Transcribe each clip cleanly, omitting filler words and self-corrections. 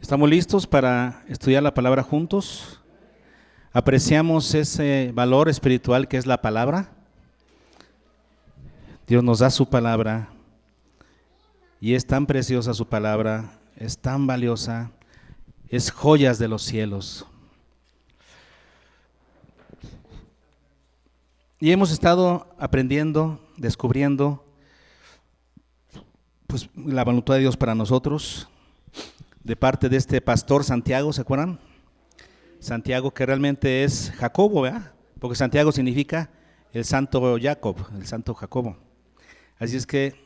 ¿Estamos listos para estudiar la palabra juntos? ¿Apreciamos ese valor espiritual que es la palabra? Dios nos da su palabra y es tan preciosa su palabra, es tan valiosa, es joyas de los cielos. Y hemos estado aprendiendo, descubriendo pues, la voluntad de Dios para nosotros, de parte de este pastor Santiago, ¿se acuerdan? Santiago, que realmente es Jacobo, ¿verdad? Porque Santiago significa el santo Jacob, el santo Jacobo. Así es que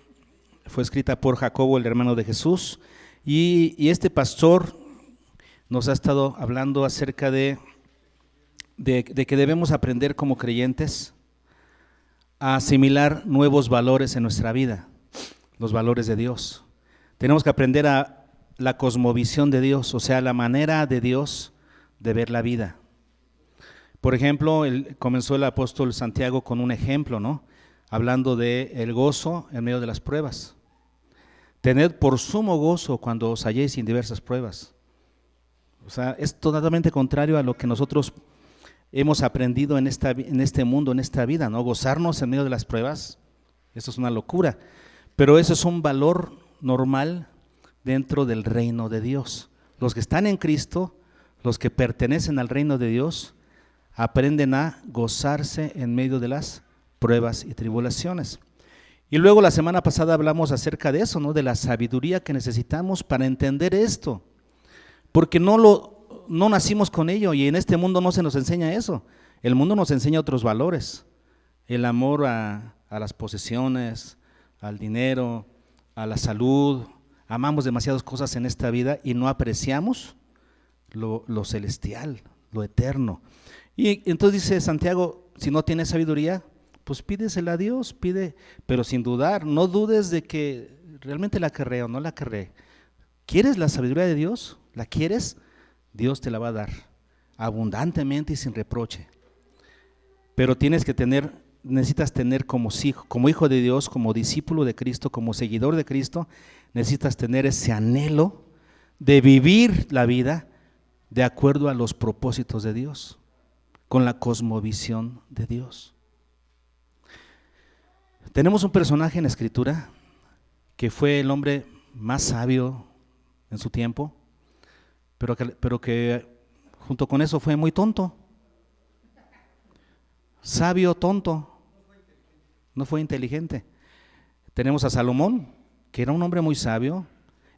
fue escrita por Jacobo, el hermano de Jesús, y este pastor nos ha estado hablando acerca de que debemos aprender como creyentes a asimilar nuevos valores en nuestra vida, los valores de Dios. Tenemos que aprender a la cosmovisión de Dios, o sea, la manera de Dios de ver la vida. Por ejemplo, comenzó el apóstol Santiago con un ejemplo, ¿no? Hablando de el gozo en medio de las pruebas. Tened por sumo gozo cuando os halléis en diversas pruebas. O sea, es totalmente contrario a lo que nosotros hemos aprendido en este mundo, en esta vida, ¿no? Gozarnos en medio de las pruebas, eso es una locura. Pero eso es un valor normal dentro del reino de Dios. Los que están en Cristo, los que pertenecen al reino de Dios, aprenden a gozarse en medio de las pruebas y tribulaciones. Y luego la semana pasada hablamos acerca de eso, ¿no? De la sabiduría que necesitamos para entender esto, porque no nacimos con ello y en este mundo no se nos enseña eso. El mundo nos enseña otros valores, el amor a las posesiones, al dinero, a la salud. Amamos demasiadas cosas en esta vida y no apreciamos lo celestial, lo eterno. Y entonces dice Santiago, si no tienes sabiduría, pues pídesela a Dios, pide, pero sin dudar, no dudes de que realmente la querré o no la querré. ¿Quieres la sabiduría de Dios? ¿La quieres? Dios te la va a dar abundantemente y sin reproche. Pero necesitas tener como hijo de Dios, como discípulo de Cristo, como seguidor de Cristo, necesitas tener ese anhelo de vivir la vida de acuerdo a los propósitos de Dios, con la cosmovisión de Dios. Tenemos un personaje en la Escritura que fue el hombre más sabio en su tiempo, pero que junto con eso fue muy tonto. Sabio, tonto, no fue inteligente. Tenemos a Salomón, que era un hombre muy sabio.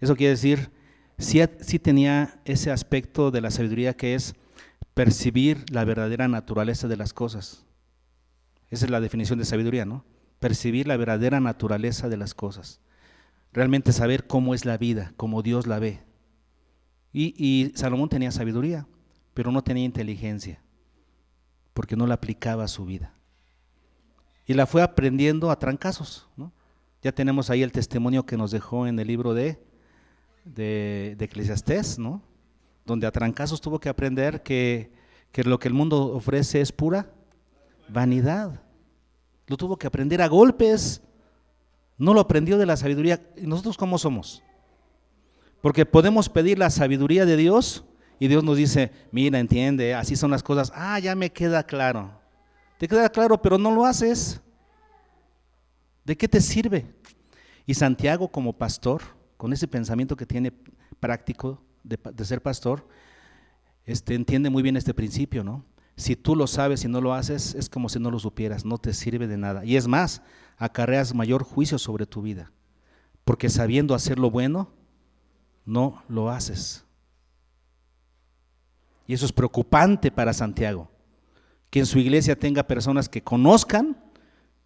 Eso quiere decir, sí tenía ese aspecto de la sabiduría que es percibir la verdadera naturaleza de las cosas. Esa es la definición de sabiduría, ¿no? Percibir la verdadera naturaleza de las cosas. Realmente saber cómo es la vida, cómo Dios la ve. Y Salomón tenía sabiduría, pero no tenía inteligencia, porque no la aplicaba a su vida. Y la fue aprendiendo a trancazos, ¿no? Ya tenemos ahí el testimonio que nos dejó en el libro de Eclesiastés, ¿no? Donde a trancazos tuvo que aprender que lo que el mundo ofrece es pura vanidad. Lo tuvo que aprender a golpes, no lo aprendió de la sabiduría. ¿Y nosotros cómo somos? Porque podemos pedir la sabiduría de Dios y Dios nos dice, mira, entiende, así son las cosas. Ya me queda claro. Te queda claro, pero no lo haces. ¿De qué te sirve? Y Santiago, como pastor, con ese pensamiento que tiene práctico de ser pastor, entiende muy bien este principio, ¿no? Si tú lo sabes y no lo haces, es como si no lo supieras, no te sirve de nada. Y es más, acarreas mayor juicio sobre tu vida, porque sabiendo hacer lo bueno, no lo haces. Y eso es preocupante para Santiago, que en su iglesia tenga personas que conozcan,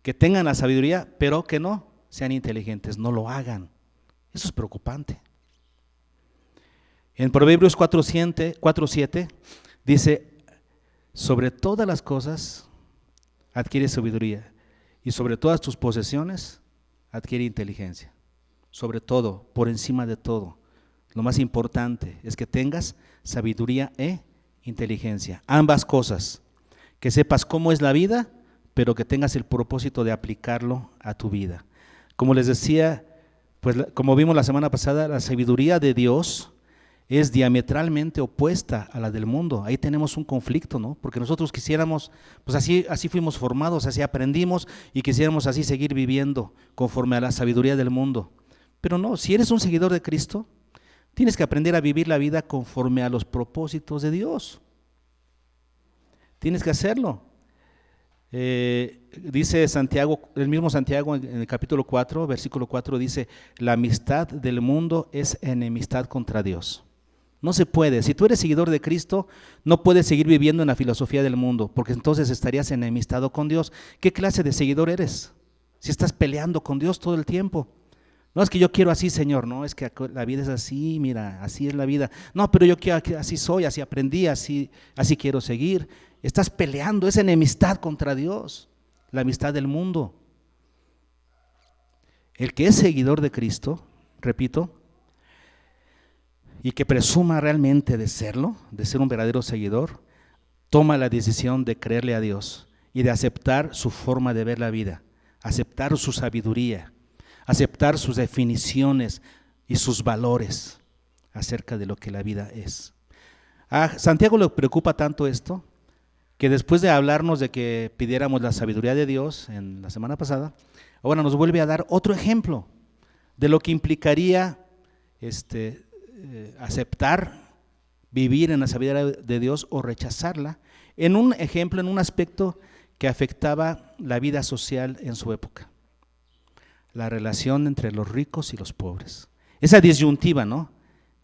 que tengan la sabiduría, pero que no sean inteligentes, no lo hagan. Eso es preocupante. En Proverbios 4:7 dice, sobre todas las cosas adquiere sabiduría y sobre todas tus posesiones adquiere inteligencia. Sobre todo, por encima de todo, lo más importante es que tengas sabiduría e inteligencia. Ambas cosas, que sepas cómo es la vida, pero que tengas el propósito de aplicarlo a tu vida. Como les decía, pues como vimos la semana pasada, la sabiduría de Dios es diametralmente opuesta a la del mundo. Ahí tenemos un conflicto, ¿no? Porque nosotros quisiéramos, pues así fuimos formados, así aprendimos y quisiéramos así seguir viviendo conforme a la sabiduría del mundo. Pero no, si eres un seguidor de Cristo, tienes que aprender a vivir la vida conforme a los propósitos de Dios. Tienes que hacerlo. Dice Santiago, el mismo Santiago en el capítulo 4, versículo 4 dice, la amistad del mundo es enemistad contra Dios. No se puede. Si tú eres seguidor de Cristo, no puedes seguir viviendo en la filosofía del mundo, porque entonces estarías enemistado con Dios. ¿Qué clase de seguidor eres? Si estás peleando con Dios todo el tiempo. No es que yo quiero así, Señor, no, es que la vida es así, mira, así es la vida. No, pero yo quiero, así soy, así aprendí, así quiero seguir. Estás peleando, es enemistad contra Dios, la amistad del mundo. El que es seguidor de Cristo, repito, y que presuma realmente de serlo, de ser un verdadero seguidor, toma la decisión de creerle a Dios y de aceptar su forma de ver la vida, aceptar su sabiduría, aceptar sus definiciones y sus valores acerca de lo que la vida es. A Santiago le preocupa tanto esto, que después de hablarnos de que pidiéramos la sabiduría de Dios en la semana pasada, ahora nos vuelve a dar otro ejemplo de lo que implicaría aceptar, vivir en la sabiduría de Dios o rechazarla, en un ejemplo, en un aspecto que afectaba la vida social en su época. La relación entre los ricos y los pobres. Esa disyuntiva, ¿no?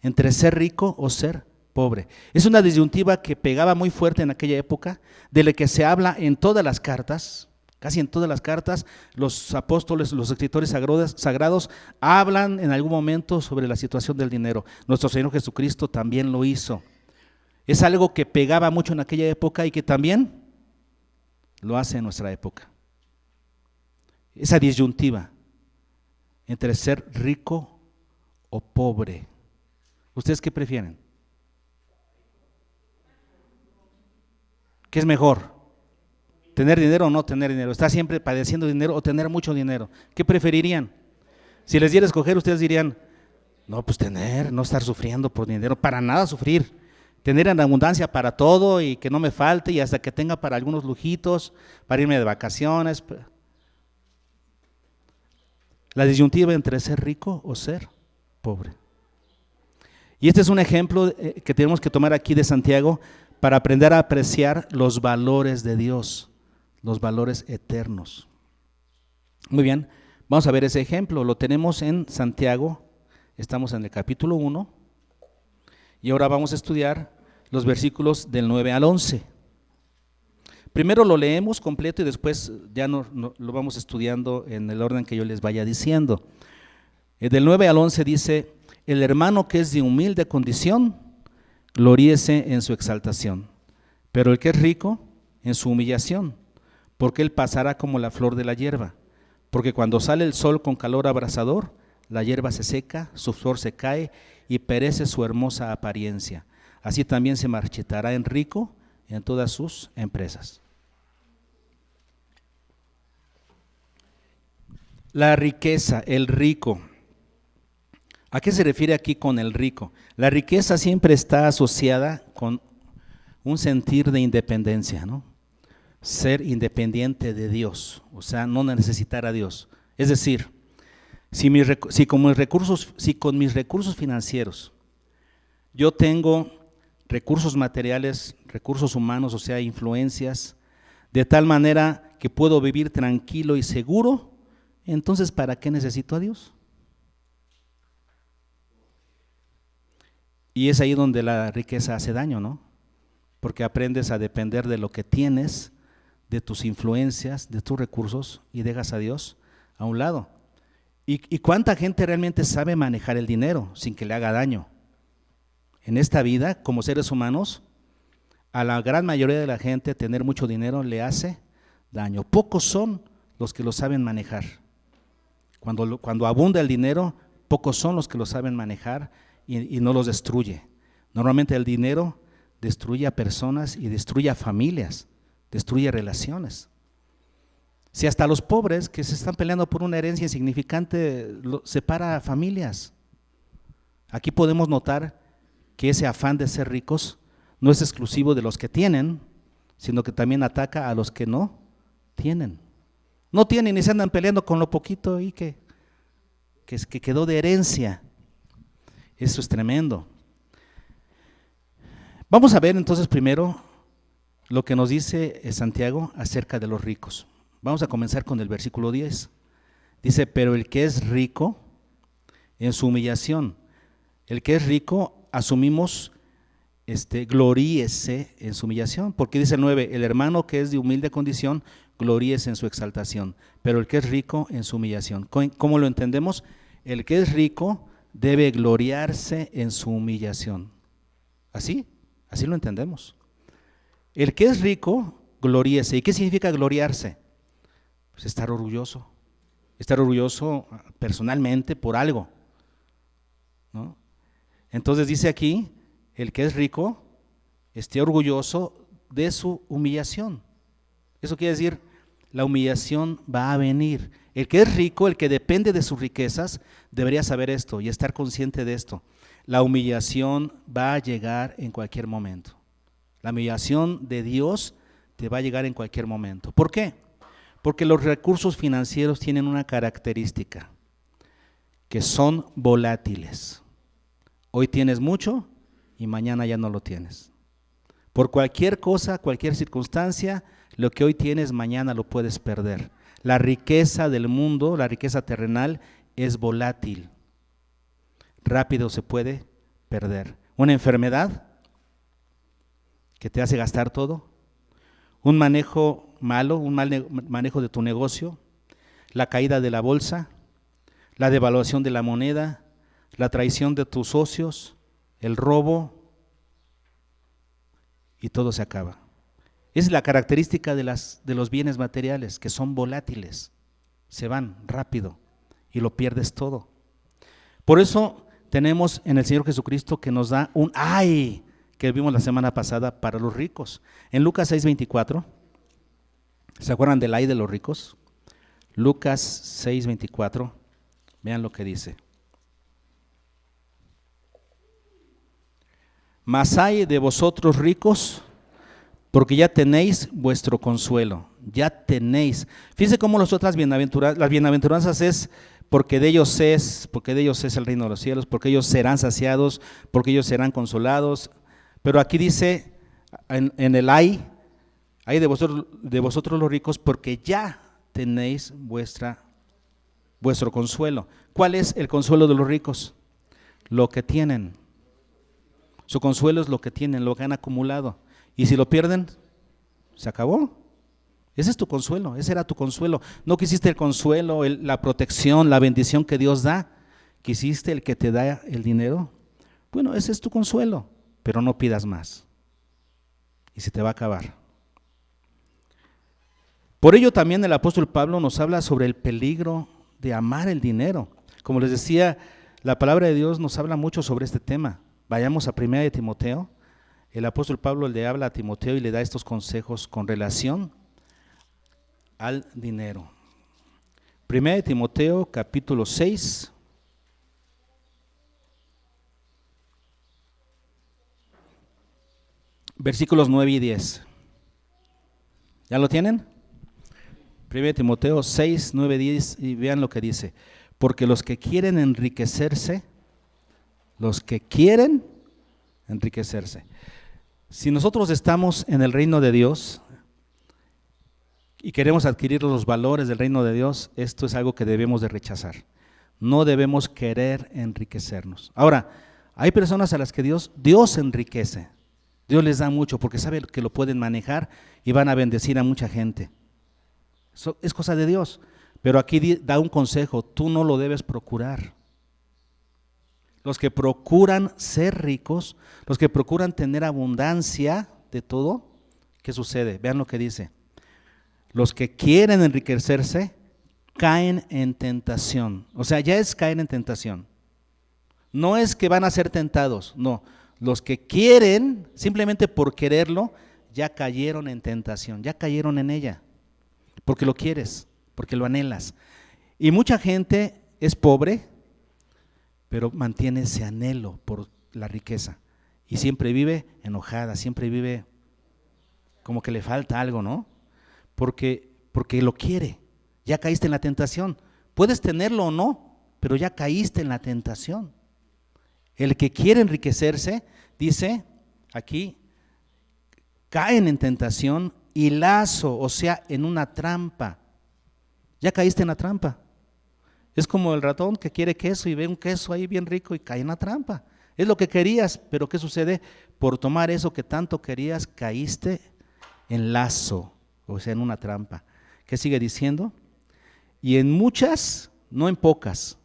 Entre ser rico o ser pobre. Es una disyuntiva que pegaba muy fuerte en aquella época, de la que se habla en todas las cartas, casi en todas las cartas. Los apóstoles, los escritores sagrados hablan en algún momento sobre la situación del dinero. Nuestro Señor Jesucristo también lo hizo. Es algo que pegaba mucho en aquella época y que también lo hace en nuestra época. Esa disyuntiva entre ser rico o pobre. ¿Ustedes qué prefieren? ¿Qué es mejor? ¿Tener dinero o no tener dinero? ¿Estar siempre padeciendo dinero o tener mucho dinero? ¿Qué preferirían? Si les diera a escoger, ustedes dirían, no, pues tener, no estar sufriendo por dinero, para nada sufrir. Tener en abundancia para todo y que no me falte y hasta que tenga para algunos lujitos, para irme de vacaciones. La disyuntiva entre ser rico o ser pobre. Y este es un ejemplo que tenemos que tomar aquí de Santiago para aprender a apreciar los valores de Dios, los valores eternos. Muy bien, vamos a ver ese ejemplo. Lo tenemos en Santiago, estamos en el capítulo 1 y ahora vamos a estudiar los versículos del 9 al 11. Primero lo leemos completo y después ya lo vamos estudiando en el orden que yo les vaya diciendo. Del 9 al 11 dice, el hermano que es de humilde condición, gloríese en su exaltación, pero el que es rico, en su humillación, porque él pasará como la flor de la hierba, porque cuando sale el sol con calor abrasador, la hierba se seca, su flor se cae y perece su hermosa apariencia. Así también se marchitará en rico en todas sus empresas. La riqueza, el rico. ¿A qué se refiere aquí con el rico? La riqueza siempre está asociada con un sentir de independencia, ¿no? Ser independiente de Dios, o sea, no necesitar a Dios. Es decir, si con mis recursos financieros yo tengo recursos materiales, recursos humanos, o sea, influencias, de tal manera que puedo vivir tranquilo y seguro, entonces ¿para qué necesito a Dios? Y es ahí donde la riqueza hace daño, ¿no? Porque aprendes a depender de lo que tienes, de tus influencias, de tus recursos y dejas a Dios a un lado. ¿Y cuánta gente realmente sabe manejar el dinero sin que le haga daño? En esta vida, como seres humanos, a la gran mayoría de la gente tener mucho dinero le hace daño. Pocos son los que lo saben manejar. Cuando abunda el dinero, pocos son los que lo saben manejar y no los destruye. Normalmente el dinero destruye a personas y destruye a familias, destruye relaciones. Si hasta los pobres que se están peleando por una herencia insignificante separa a familias. Aquí podemos notar que ese afán de ser ricos no es exclusivo de los que tienen, sino que también ataca a los que no tienen. No tienen y se andan peleando con lo poquito y que quedó de herencia. Eso es tremendo. Vamos a ver entonces primero lo que nos dice Santiago acerca de los ricos. Vamos a comenzar con el versículo 10. Dice, pero el que es rico en su humillación, el que es rico, asumimos, gloríese en su humillación, porque dice el 9, el hermano que es de humilde condición, gloríese en su exaltación, pero el que es rico en su humillación. ¿Cómo lo entendemos? El que es rico debe gloriarse en su humillación. Así lo entendemos. El que es rico, gloríese. ¿Y qué significa gloriarse? Pues estar orgulloso personalmente por algo, ¿no? Entonces dice aquí, el que es rico, esté orgulloso de su humillación. Eso quiere decir, la humillación va a venir. El que es rico, el que depende de sus riquezas, debería saber esto y estar consciente de esto. La humillación va a llegar en cualquier momento. La humillación de Dios te va a llegar en cualquier momento. ¿Por qué? Porque los recursos financieros tienen una característica, que son volátiles. Hoy tienes mucho y mañana ya no lo tienes. Por cualquier cosa, cualquier circunstancia, lo que hoy tienes, mañana lo puedes perder. La riqueza del mundo, la riqueza terrenal, es volátil. Rápido se puede perder. Una enfermedad que te hace gastar todo, un manejo malo, un mal manejo de tu negocio, la caída de la bolsa, la devaluación de la moneda, la traición de tus socios, el robo, y todo se acaba. Es la característica de los bienes materiales, que son volátiles, se van rápido y lo pierdes todo. Por eso tenemos en el Señor Jesucristo que nos da un ay, que vimos la semana pasada para los ricos. En Lucas 6:24, ¿se acuerdan del ay de los ricos? Lucas 6:24, vean lo que dice. Mas ay de vosotros ricos, porque ya tenéis vuestro consuelo, ya tenéis. Fíjense cómo las bienaventuranzas es porque de ellos es el reino de los cielos, porque ellos serán saciados, porque ellos serán consolados. Pero aquí dice en el ay de vosotros los ricos, porque ya tenéis vuestro consuelo. ¿Cuál es el consuelo de los ricos? Lo que tienen. Su consuelo es lo que tienen, lo que han acumulado. Y si lo pierden, se acabó. Ese es tu consuelo, ese era tu consuelo. No quisiste el consuelo, la protección, la bendición que Dios da. ¿Quisiste el que te da el dinero? Bueno, ese es tu consuelo, pero no pidas más. Y se te va a acabar. Por ello también el apóstol Pablo nos habla sobre el peligro de amar el dinero. Como les decía, la palabra de Dios nos habla mucho sobre este tema. Vayamos a 1 de Timoteo. El apóstol Pablo le habla a Timoteo y le da estos consejos con relación al dinero. 1 de Timoteo capítulo 6. Versículos 9 y 10. ¿Ya lo tienen? 1 Timoteo 6, 9, 10 y vean lo que dice. Porque los que quieren enriquecerse, si nosotros estamos en el reino de Dios y queremos adquirir los valores del reino de Dios, esto es algo que debemos de rechazar. No debemos querer enriquecernos. Ahora, hay personas a las que Dios enriquece. Dios les da mucho porque sabe que lo pueden manejar y van a bendecir a mucha gente. Eso es cosa de Dios. Pero aquí da un consejo, tú no lo debes procurar. Los que procuran ser ricos, los que procuran tener abundancia de todo, ¿qué sucede? Vean lo que dice. Los que quieren enriquecerse caen en tentación. O sea, ya es caer en tentación. No es que van a ser tentados, no. Los que quieren, simplemente por quererlo, ya cayeron en tentación, ya cayeron en ella. Porque lo quieres, porque lo anhelas. Y mucha gente es pobre, pero mantiene ese anhelo por la riqueza. y siempre vive enojada, siempre vive como que le falta algo, ¿no? Porque lo quiere. Ya caíste en la tentación. Puedes tenerlo o no, pero ya caíste en la tentación. El que quiere enriquecerse, dice aquí, caen en tentación y lazo, o sea, en una trampa. Ya caíste en la trampa. Es como el ratón que quiere queso y ve un queso ahí bien rico y cae en la trampa. Es lo que querías, pero ¿qué sucede? Por tomar eso que tanto querías, caíste en lazo, o sea, en una trampa. ¿Qué sigue diciendo? Y en muchas, no en pocas,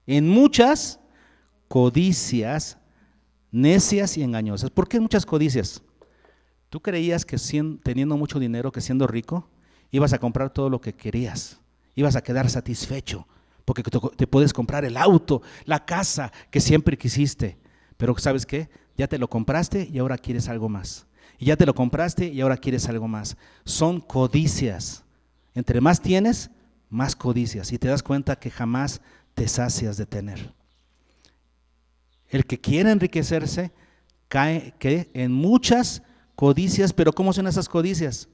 en muchas codicias necias y engañosas. ¿Por qué muchas codicias? ¿Tú creías que teniendo mucho dinero, que siendo rico, ibas a comprar todo lo que querías? Ibas a quedar satisfecho, porque te puedes comprar el auto, la casa que siempre quisiste. Pero ¿sabes qué? Ya te lo compraste y ahora quieres algo más. Y ya te lo compraste y ahora quieres algo más. Son codicias. Entre más tienes, más codicias. Y te das cuenta que jamás te sacias de tener. El que quiere enriquecerse cae en muchas codicias. Pero ¿cómo son esas codicias?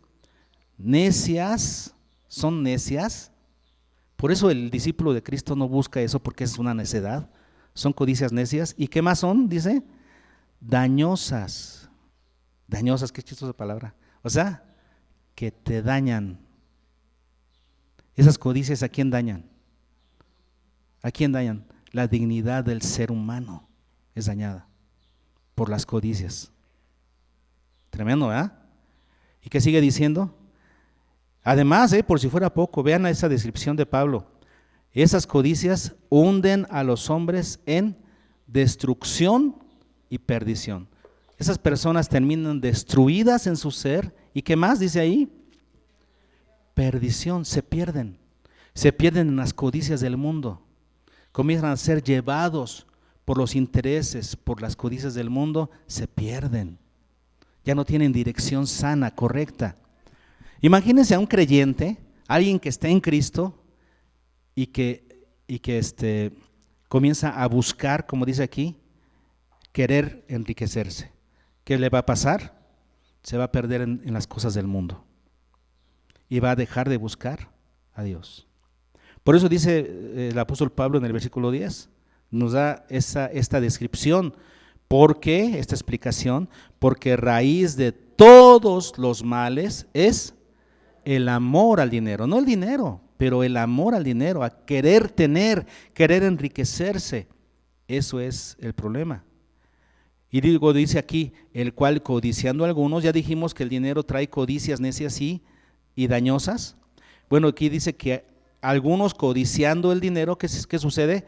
Necias, son necias. Por eso el discípulo de Cristo no busca eso, porque es una necedad. Son codicias necias. ¿Y qué más son? Dice, dañosas. Dañosas, qué chistosa palabra. O sea, que te dañan. Esas codicias, ¿a quién dañan? ¿A quién dañan? La dignidad del ser humano es dañada por las codicias. Tremendo, ¿verdad? ¿Y qué sigue diciendo? Además, por si fuera poco, vean esa descripción de Pablo. Esas codicias hunden a los hombres en destrucción y perdición. Esas personas terminan destruidas en su ser. ¿Y qué más dice ahí? Perdición, se pierden en las codicias del mundo. Comienzan a ser llevados por los intereses, por las codicias del mundo, se pierden. Ya no tienen dirección sana, correcta. Imagínense a un creyente, alguien que está en Cristo y que comienza a buscar, como dice aquí, querer enriquecerse. ¿Qué le va a pasar? Se va a perder en las cosas del mundo y va a dejar de buscar a Dios. Por eso dice el apóstol Pablo en el versículo 10, nos da esta descripción. ¿Por qué? Esta explicación, porque raíz de todos los males es el amor al dinero, no el dinero, pero el amor al dinero, a querer tener, querer enriquecerse. Eso es el problema. Y dice aquí, el cual codiciando a algunos, ya dijimos que el dinero trae codicias necias y dañosas. Bueno, aquí dice que algunos codiciando el dinero, ¿qué sucede?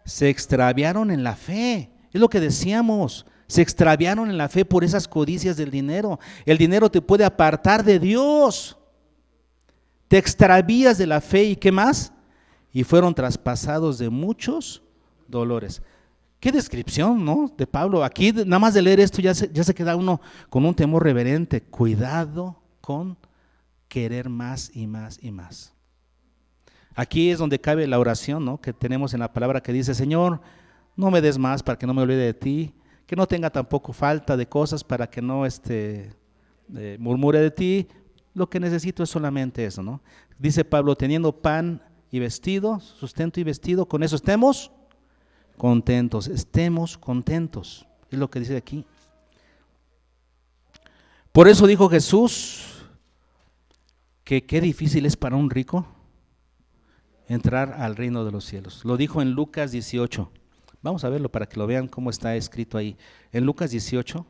Se extraviaron en la fe. Es lo que decíamos, se extraviaron en la fe por esas codicias del dinero. El dinero te puede apartar de Dios. Te extravías de la fe y ¿qué más? Y fueron traspasados de muchos dolores. Qué descripción, ¿no? De Pablo. Aquí nada más de leer esto ya se queda uno con un temor reverente. Cuidado con querer más y más y más. Aquí es donde cabe la oración, ¿no? Que tenemos en la palabra que dice, Señor, no me des más para que no me olvide de ti, que no tenga tampoco falta de cosas para que no murmure de ti. Lo que necesito es solamente eso, ¿no? Dice Pablo, teniendo pan y vestido, sustento y vestido, con eso estemos contentos, es lo que dice aquí. Por eso dijo Jesús que qué difícil es para un rico entrar al reino de los cielos. Lo dijo en Lucas 18. Vamos a verlo para que lo vean cómo está escrito ahí. En Lucas 18.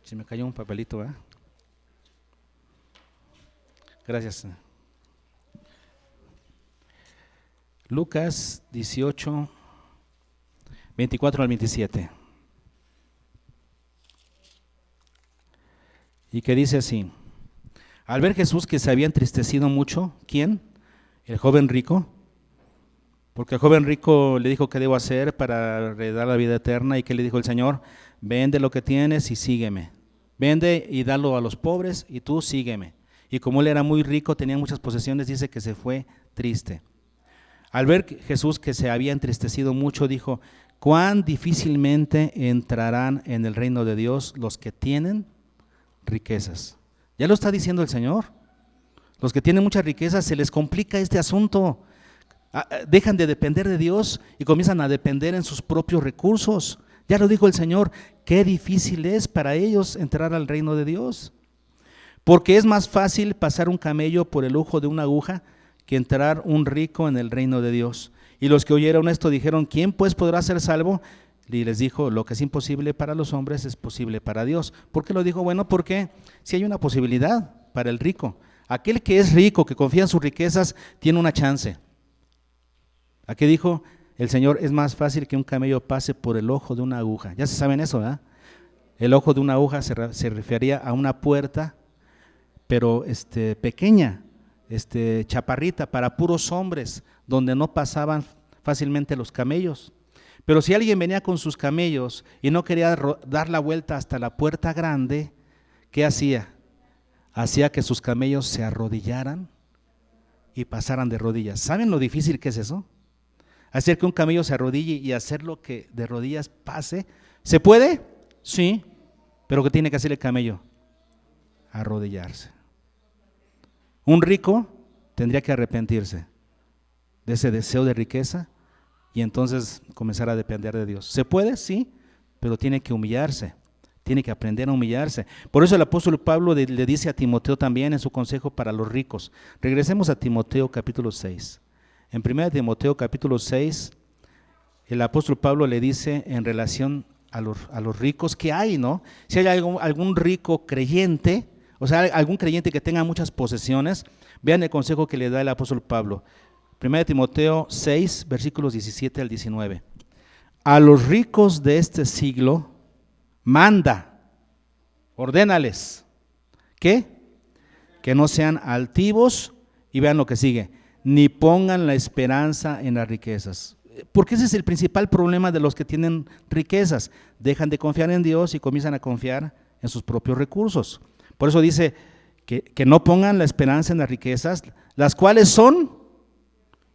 Se me cayó un papelito, ¿verdad? Gracias. Lucas 18, 24 al 27. Y que dice así: al ver Jesús que se había entristecido mucho, ¿quién? El joven rico, porque el joven rico le dijo qué debo hacer para heredar la vida eterna, y que le dijo el Señor, vende lo que tienes y sígueme. Vende y dalo a los pobres y tú sígueme. y como él era muy rico, tenía muchas posesiones, dice que se fue triste. Al ver Jesús que se había entristecido mucho, dijo: cuán difícilmente entrarán en el reino de Dios los que tienen riquezas. Ya lo está diciendo el Señor. Los que tienen muchas riquezas se les complica este asunto. Dejan de depender de Dios y comienzan a depender en sus propios recursos. Ya lo dijo el Señor, qué difícil es para ellos entrar al reino de Dios. Porque es más fácil pasar un camello por el ojo de una aguja que entrar un rico en el reino de Dios. Y los que oyeron esto dijeron: ¿quién pues podrá ser salvo? Y les dijo: lo que es imposible para los hombres es posible para Dios. ¿Por qué lo dijo? Bueno, porque si hay una posibilidad para el rico. Aquel que es rico, que confía en sus riquezas, tiene una chance. Aquí dijo el Señor: es más fácil que un camello pase por el ojo de una aguja. Ya se saben eso, ¿verdad? El ojo de una aguja se refería a una puerta, pero pequeña, chaparrita, para puros hombres, donde no pasaban fácilmente los camellos. Pero si alguien venía con sus camellos y no quería dar la vuelta hasta la puerta grande, ¿qué hacía? Hacía que sus camellos se arrodillaran y pasaran de rodillas. ¿Saben lo difícil que es eso? Hacer que un camello se arrodille y hacerlo que de rodillas pase. ¿Se puede? Sí. ¿Pero qué tiene que hacer el camello? Arrodillarse. Un rico tendría que arrepentirse de ese deseo de riqueza y entonces comenzar a depender de Dios. ¿Se puede? Sí, pero tiene que humillarse, tiene que aprender a humillarse. Por eso el apóstol Pablo le dice a Timoteo también en su consejo para los ricos. Regresemos a Timoteo capítulo 6. En 1 Timoteo capítulo 6, el apóstol Pablo le dice en relación a los ricos que hay, ¿no? Si hay algún rico creyente, o sea, algún creyente que tenga muchas posesiones, vean el consejo que le da el apóstol Pablo. 1 Timoteo 6, versículos 17 al 19. A los ricos de este siglo manda, ordénales, ¿qué? Que no sean altivos, y vean lo que sigue, ni pongan la esperanza en las riquezas. Porque ese es el principal problema de los que tienen riquezas. Dejan de confiar en Dios y comienzan a confiar en sus propios recursos. Por eso dice que no pongan la esperanza en las riquezas, las cuales son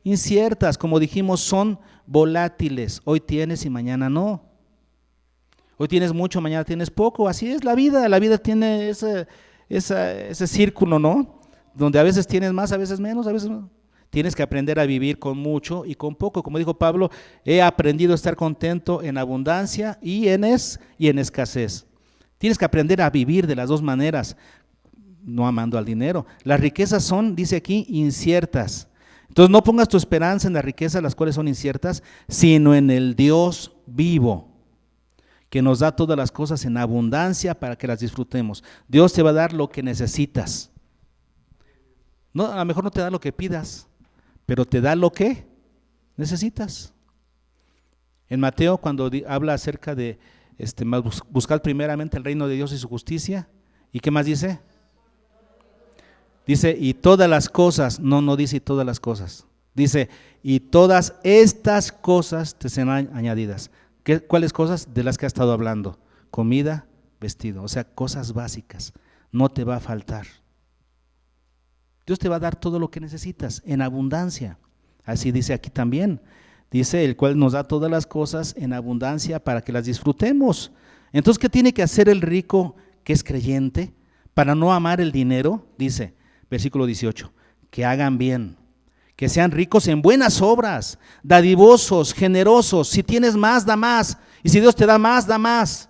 inciertas, como dijimos, son volátiles. Hoy tienes y mañana no. Hoy tienes mucho, mañana tienes poco. Así es la vida tiene ese círculo, ¿no? Donde a veces tienes más, a veces menos, a veces no. Tienes que aprender a vivir con mucho y con poco. Como dijo Pablo, he aprendido a estar contento en abundancia y en escasez. Tienes que aprender a vivir de las dos maneras, no amando al dinero. Las riquezas son, dice aquí, inciertas. Entonces no pongas tu esperanza en las riquezas, las cuales son inciertas, sino en el Dios vivo, que nos da todas las cosas en abundancia para que las disfrutemos. Dios te va a dar lo que necesitas. No, a lo mejor no te da lo que pidas, pero te da lo que necesitas. En Mateo, cuando habla acerca de buscar primeramente el reino de Dios y su justicia, ¿y qué más dice? Dice, y todas las cosas, no dice y todas las cosas, dice, y todas estas cosas te serán añadidas. ¿Cuáles cosas? De las que ha estado hablando, comida, vestido, o sea, cosas básicas, no te va a faltar. Dios te va a dar todo lo que necesitas en abundancia. Así dice aquí también. Dice, el cual nos da todas las cosas en abundancia para que las disfrutemos. Entonces, ¿qué tiene que hacer el rico que es creyente para no amar el dinero? Dice, versículo 18, que hagan bien, que sean ricos en buenas obras, dadivosos, generosos. Si tienes más, da más. Y si Dios te da más, da más.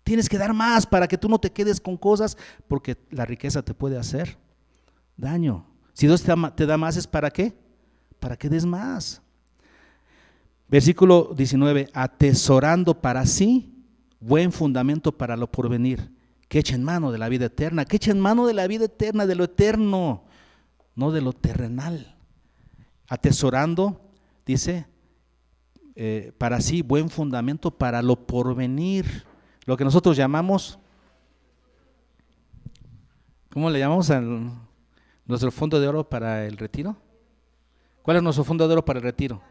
Tienes que dar más para que tú no te quedes con cosas, porque la riqueza te puede hacer daño. Si Dios te da más, ¿es para qué? Para que des más. Versículo 19, atesorando para sí buen fundamento para lo porvenir, que echen mano de la vida eterna, que echen mano de la vida eterna, de lo eterno, no de lo terrenal. Atesorando, dice, para sí buen fundamento para lo porvenir, lo que nosotros llamamos, ¿cómo le llamamos al nuestro fondo de oro para el retiro? ¿Cuál es nuestro fondo de oro para el retiro?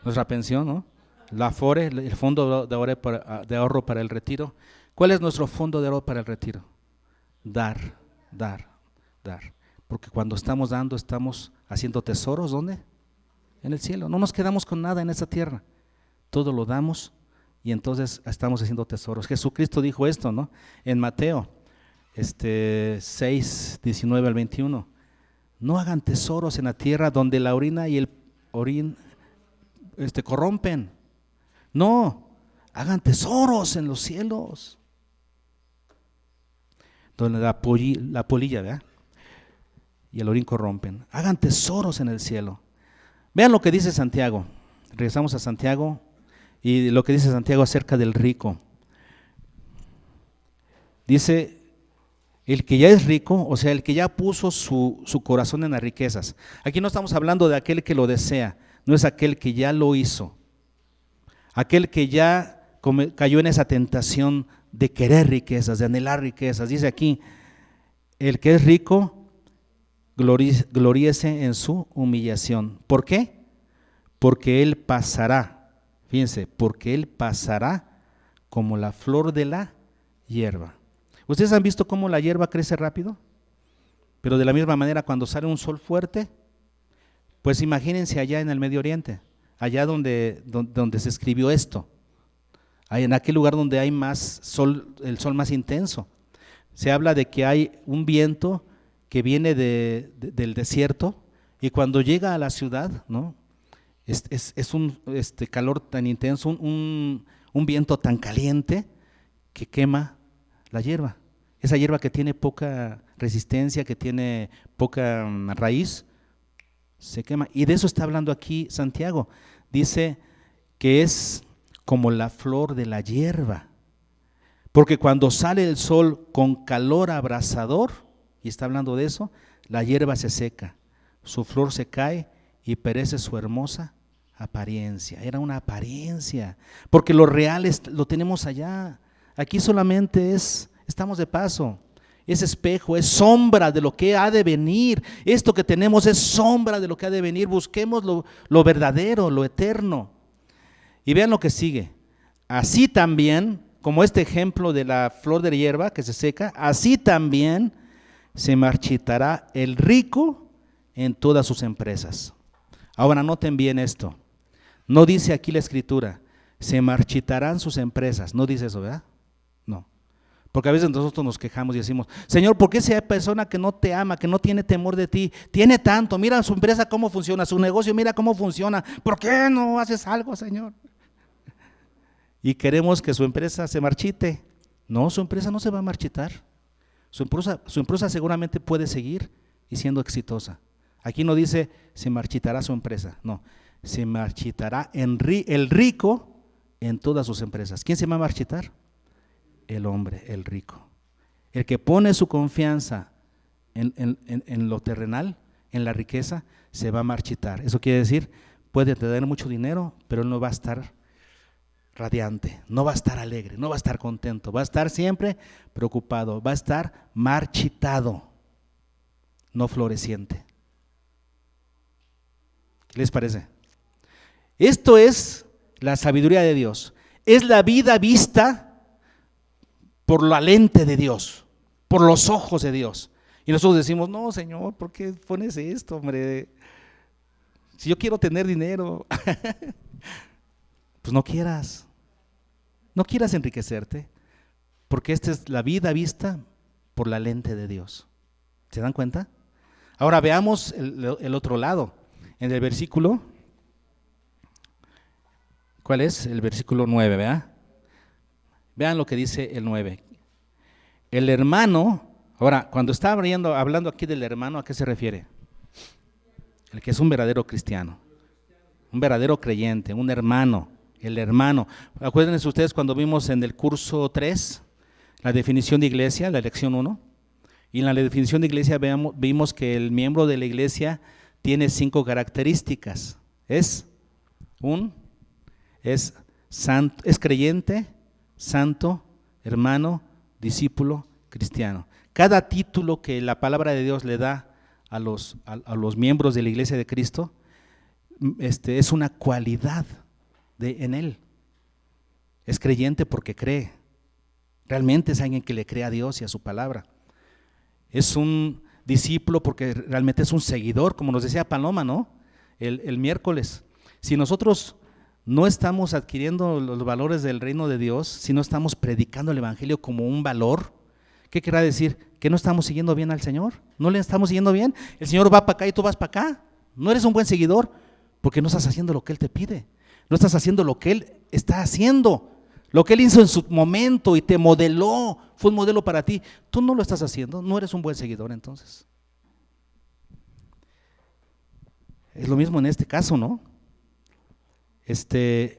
Nuestra pensión, ¿no? La Afore, el fondo de ahorro para el retiro. ¿Cuál es nuestro fondo de oro para el retiro? dar, dar, dar. Porque cuando estamos dando, estamos haciendo tesoros, ¿dónde? En el cielo. No nos quedamos con nada en esta tierra. Todo lo damos y entonces estamos haciendo tesoros. Jesucristo dijo esto, ¿no? En Mateo 6, 19 al 21. No hagan tesoros en la tierra donde la orina y el orín corrompen. No, hagan tesoros en los cielos. Donde la polilla, ¿verdad? Y el orín corrompen. Hagan tesoros en el cielo. Vean lo que dice Santiago. Regresamos a Santiago y lo que dice Santiago acerca del rico. Dice, el que ya es rico, o sea, el que ya puso su corazón en las riquezas. Aquí no estamos hablando de aquel que lo desea, no es aquel que ya lo hizo. Aquel que ya cayó en esa tentación de querer riquezas, de anhelar riquezas. Dice aquí, el que es rico, gloríese en su humillación. ¿Por qué? Porque él pasará, fíjense, porque él pasará como la flor de la hierba. ¿Ustedes han visto cómo la hierba crece rápido? Pero de la misma manera cuando sale un sol fuerte, pues imagínense allá en el Medio Oriente, allá donde se escribió esto, en aquel lugar donde hay más sol, el sol más intenso. Se habla de que hay un viento que viene del desierto y cuando llega a la ciudad, ¿no? Es un calor tan intenso, un viento tan caliente que quema la hierba. Esa hierba que tiene poca resistencia, que tiene poca raíz, se quema. Y de eso está hablando aquí Santiago. Dice que es como la flor de la hierba. Porque cuando sale el sol con calor abrasador, y está hablando de eso, la hierba se seca, su flor se cae y perece su hermosa apariencia. Era una apariencia, porque lo real lo tenemos allá. Aquí solamente estamos de paso. Es espejo, es sombra de lo que ha de venir. Esto que tenemos es sombra de lo que ha de venir. Busquemos lo verdadero, lo eterno. Y vean lo que sigue. Así también, como este ejemplo de la flor de la hierba que se seca, así también se marchitará el rico en todas sus empresas. Ahora noten bien esto. No dice aquí la escritura, se marchitarán sus empresas. No dice eso, ¿verdad? No. Porque a veces nosotros nos quejamos y decimos, Señor, ¿por qué esa persona que no te ama, que no tiene temor de ti, tiene tanto? Mira su empresa cómo funciona, su negocio, mira cómo funciona. ¿Por qué no haces algo, Señor? Y queremos que su empresa se marchite. No, su empresa no se va a marchitar. Su empresa seguramente puede seguir y siendo exitosa. Aquí no dice se marchitará su empresa, no, se marchitará el rico en todas sus empresas. ¿Quién se va a marchitar? El hombre, el rico. El que pone su confianza en lo terrenal, en la riqueza, se va a marchitar. Eso quiere decir, puede tener mucho dinero, pero él no va a estar radiante, no va a estar alegre, no va a estar contento, va a estar siempre preocupado, va a estar marchitado, no floreciente. ¿Qué les parece? Esto es la sabiduría de Dios, es la vida vista por la lente de Dios, por los ojos de Dios. Y nosotros decimos, no, Señor, ¿por qué pones esto, hombre? Si yo quiero tener dinero, pues no quieras enriquecerte, porque esta es la vida vista por la lente de Dios. ¿Se dan cuenta? Ahora veamos el otro lado. En el versículo, ¿cuál es? El versículo 9, ¿verdad? Vean lo que dice el 9. El hermano, ahora, cuando está hablando aquí del hermano, ¿a qué se refiere? El que es un verdadero cristiano, un verdadero creyente, un hermano. El hermano. Acuérdense ustedes cuando vimos en el curso 3 la definición de iglesia, la lección 1, y en la definición de iglesia vimos que el miembro de la iglesia tiene 5 características. Es santo, es creyente, santo, hermano, discípulo, cristiano. Cada título que la palabra de Dios le da a los miembros de la iglesia de Cristo es una cualidad en él. Es creyente porque cree. Realmente es alguien que le cree a Dios y a su palabra. es un discípulo porque realmente es un seguidor, como nos decía Paloma, ¿no? El miércoles. Si nosotros no estamos adquiriendo los valores del reino de Dios, si no estamos predicando el evangelio como un valor, ¿qué querrá decir? ¿Que no estamos siguiendo bien al Señor? ¿No le estamos siguiendo bien? El Señor va para acá y tú vas para acá. No eres un buen seguidor porque no estás haciendo lo que Él te pide. No estás haciendo lo que Él está haciendo. Lo que Él hizo en su momento y te modeló, fue un modelo para ti. Tú no lo estás haciendo, no eres un buen seguidor entonces. Es lo mismo en este caso, ¿no? El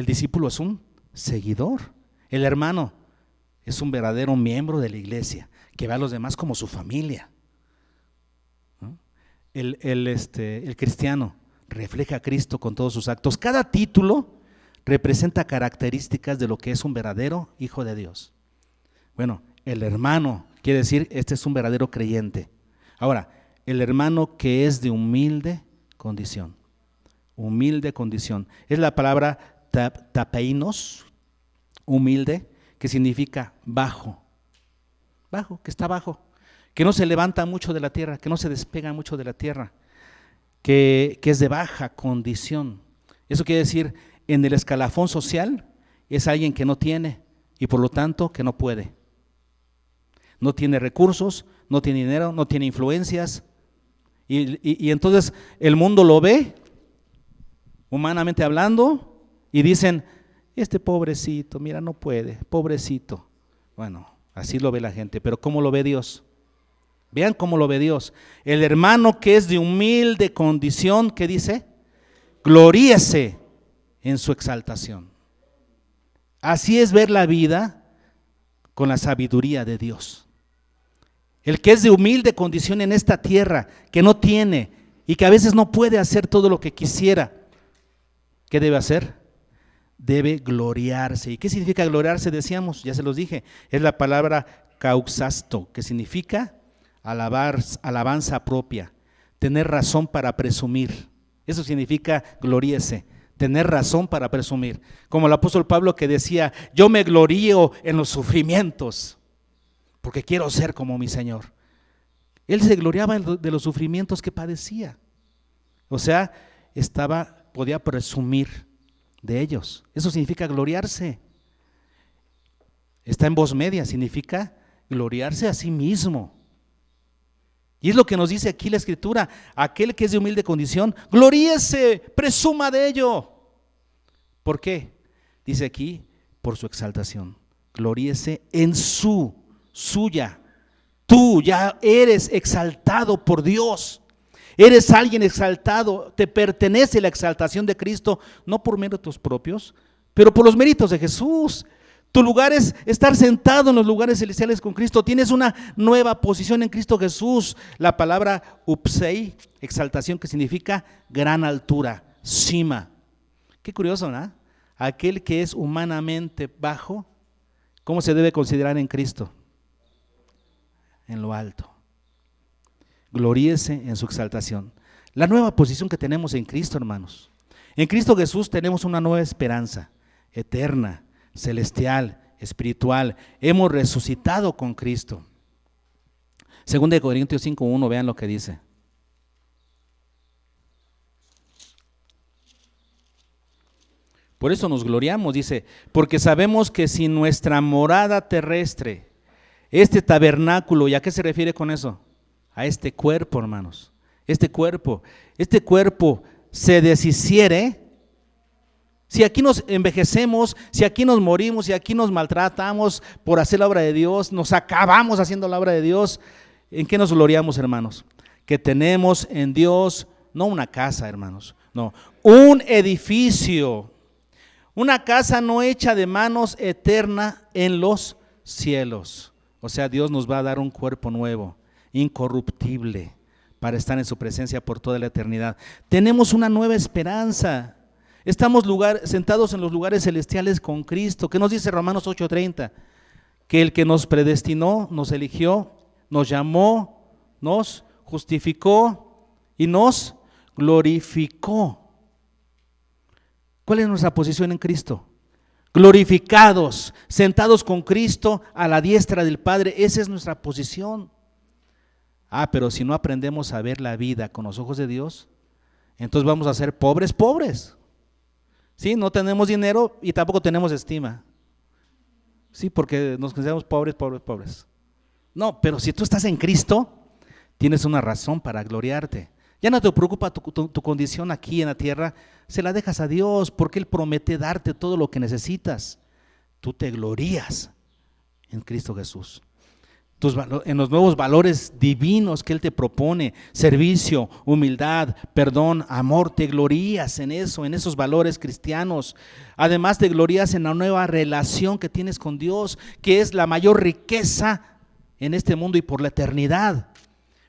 discípulo es un seguidor. El hermano es un verdadero miembro de la iglesia que ve a los demás como su familia, ¿no? El cristiano refleja a Cristo con todos sus actos. Cada título representa características de lo que es un verdadero hijo de Dios. Bueno, el hermano quiere decir, este es un verdadero creyente. Ahora, el hermano que es de humilde condición. Humilde condición. Es la palabra tapeinos, humilde, que significa bajo. Bajo, que está bajo. Que no se levanta mucho de la tierra, que no se despega mucho de la tierra. Que es de baja condición. Eso quiere decir, en el escalafón social, es alguien que no tiene y por lo tanto que no puede. No tiene recursos, no tiene dinero, no tiene influencias. Y entonces el mundo lo ve, humanamente hablando, y dicen, este pobrecito, mira, no puede, pobrecito. Bueno, así lo ve la gente, pero ¿cómo lo ve Dios? Vean cómo lo ve Dios. El hermano que es de humilde condición, ¿qué dice? Gloríese en su exaltación. Así es ver la vida con la sabiduría de Dios. El que es de humilde condición en esta tierra, que no tiene y que a veces no puede hacer todo lo que quisiera, ¿qué debe hacer? Debe gloriarse. ¿Y qué significa gloriarse? Decíamos, ya se los dije, es la palabra kauxasto, que significa alabanza propia, tener razón para presumir. Eso significa gloríese, tener razón para presumir. Como el apóstol Pablo que decía, yo me glorío en los sufrimientos, porque quiero ser como mi Señor. Él se gloriaba de los sufrimientos que padecía. O sea, podía presumir de ellos. Eso significa gloriarse. Está en voz media, significa gloriarse a sí mismo. Y es lo que nos dice aquí la Escritura, aquel que es de humilde condición, gloríese, presuma de ello. ¿Por qué? Dice aquí, por su exaltación. Gloríese en suya. Tú ya eres exaltado por Dios. Eres alguien exaltado, te pertenece la exaltación de Cristo, no por méritos propios, pero por los méritos de Jesús. Tu lugar es estar sentado en los lugares celestiales con Cristo. Tienes una nueva posición en Cristo Jesús. La palabra upsei, exaltación, que significa gran altura, cima. Qué curioso, ¿no? Aquel que es humanamente bajo, ¿cómo se debe considerar en Cristo? En lo alto. Gloríese en su exaltación. La nueva posición que tenemos en Cristo, hermanos. En Cristo Jesús tenemos una nueva esperanza, eterna, celestial, espiritual. Hemos resucitado con Cristo. 2 Corintios 5:1, vean lo que dice. Por eso nos gloriamos, dice, porque sabemos que si nuestra morada terrestre, este tabernáculo, ¿y a qué se refiere con eso? A este cuerpo, hermanos. Este cuerpo se deshiciere. Si aquí nos envejecemos, si aquí nos morimos, si aquí nos maltratamos por hacer la obra de Dios, nos acabamos haciendo la obra de Dios, ¿en qué nos gloriamos, hermanos? Que tenemos en Dios, no una casa, hermanos, no, un edificio, una casa no hecha de manos, eterna en los cielos. O sea, Dios nos va a dar un cuerpo nuevo, incorruptible, para estar en su presencia por toda la eternidad. Tenemos una nueva esperanza. Estamos sentados en los lugares celestiales con Cristo. ¿Qué nos dice Romanos 8:30? Que el que nos predestinó, nos eligió, nos llamó, nos justificó y nos glorificó. ¿Cuál es nuestra posición en Cristo? glorificados, sentados con Cristo a la diestra del Padre. Esa es nuestra posición. Pero si no aprendemos a ver la vida con los ojos de Dios, entonces vamos a ser pobres, pobres. Sí, no tenemos dinero y tampoco tenemos estima. Sí, porque nos consideramos pobres, pobres, pobres. No, pero si tú estás en Cristo, tienes una razón para gloriarte. Ya no te preocupa tu condición aquí en la tierra, se la dejas a Dios porque Él promete darte todo lo que necesitas. Tú te glorías en Cristo Jesús. En los nuevos valores divinos que Él te propone, servicio, humildad, perdón, amor, te glorías en eso, en esos valores cristianos. Además te glorías en la nueva relación que tienes con Dios, que es la mayor riqueza en este mundo y por la eternidad.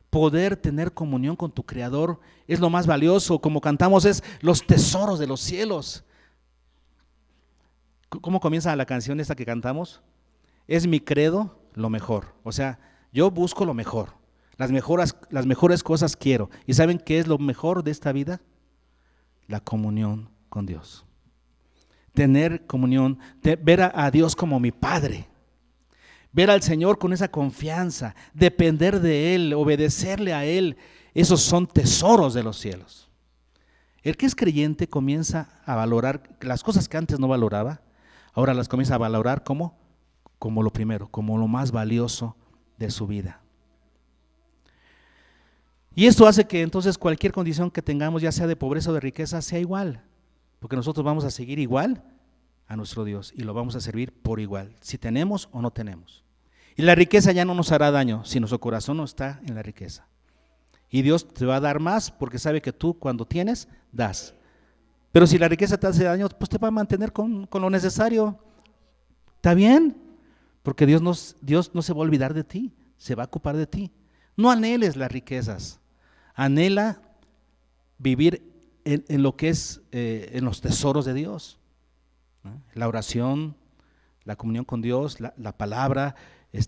Poder tener comunión con tu Creador es lo más valioso, como cantamos, es los tesoros de los cielos. ¿Cómo comienza la canción esta que cantamos? Es mi credo lo mejor, o sea, yo busco lo mejor, las mejores cosas quiero. ¿Y saben qué es lo mejor de esta vida? La comunión con Dios. Tener comunión, ver a Dios como mi Padre, ver al Señor con esa confianza, depender de Él, obedecerle a Él. Esos son tesoros de los cielos. El que es creyente comienza a valorar las cosas que antes no valoraba, ahora las comienza a valorar como lo primero, como lo más valioso de su vida. Y esto hace que entonces cualquier condición que tengamos, ya sea de pobreza o de riqueza, sea igual, porque nosotros vamos a seguir igual a nuestro Dios y lo vamos a servir por igual, si tenemos o no tenemos. Y la riqueza ya no nos hará daño si nuestro corazón no está en la riqueza. Y Dios te va a dar más porque sabe que tú cuando tienes, das. Pero si la riqueza te hace daño, pues te va a mantener con lo necesario. ¿Está bien? Porque Dios no se va a olvidar de ti, se va a ocupar de ti. No anheles las riquezas, anhela vivir en lo que es, en los tesoros de Dios, ¿no? La oración, la comunión con Dios, la palabra,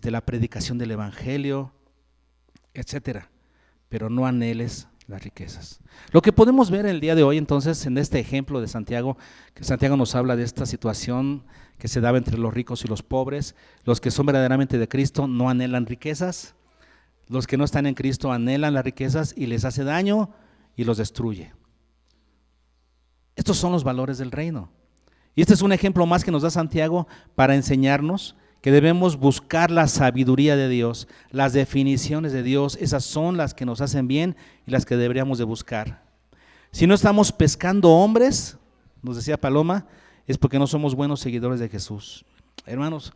la predicación del Evangelio, etcétera. Pero no anheles las riquezas. Lo que podemos ver el día de hoy entonces en este ejemplo de Santiago, que Santiago nos habla de esta situación que se daba entre los ricos y los pobres. Los que son verdaderamente de Cristo no anhelan riquezas, los que no están en Cristo anhelan las riquezas y les hace daño y los destruye. Estos son los valores del reino. Y este es un ejemplo más que nos da Santiago para enseñarnos que debemos buscar la sabiduría de Dios, las definiciones de Dios. Esas son las que nos hacen bien y las que deberíamos de buscar. Si no estamos pescando hombres, nos decía Paloma, es porque no somos buenos seguidores de Jesús. Hermanos,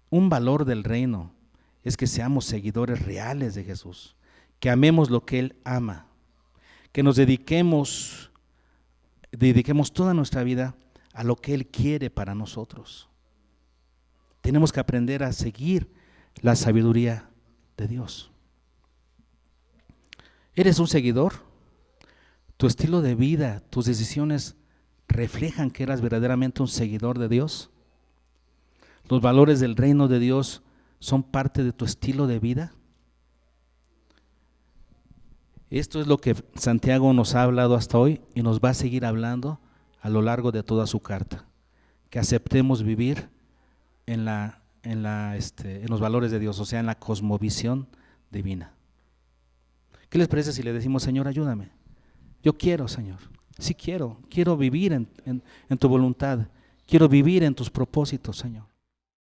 un valor del reino es que seamos seguidores reales de Jesús, que amemos lo que Él ama, que nos dediquemos toda nuestra vida a lo que Él quiere para nosotros. Tenemos que aprender a seguir la sabiduría de Dios. ¿Eres un seguidor? ¿Tu estilo de vida, tus decisiones reflejan que eras verdaderamente un seguidor de Dios? ¿Los valores del reino de Dios son parte de tu estilo de vida? Esto es lo que Santiago nos ha hablado hasta hoy y nos va a seguir hablando a lo largo de toda su carta. Que aceptemos vivir en los valores de Dios, o sea, en la cosmovisión divina. ¿Qué les parece si le decimos, Señor, ayúdame? Yo quiero, Señor, sí quiero vivir en tu voluntad, quiero vivir en tus propósitos, Señor.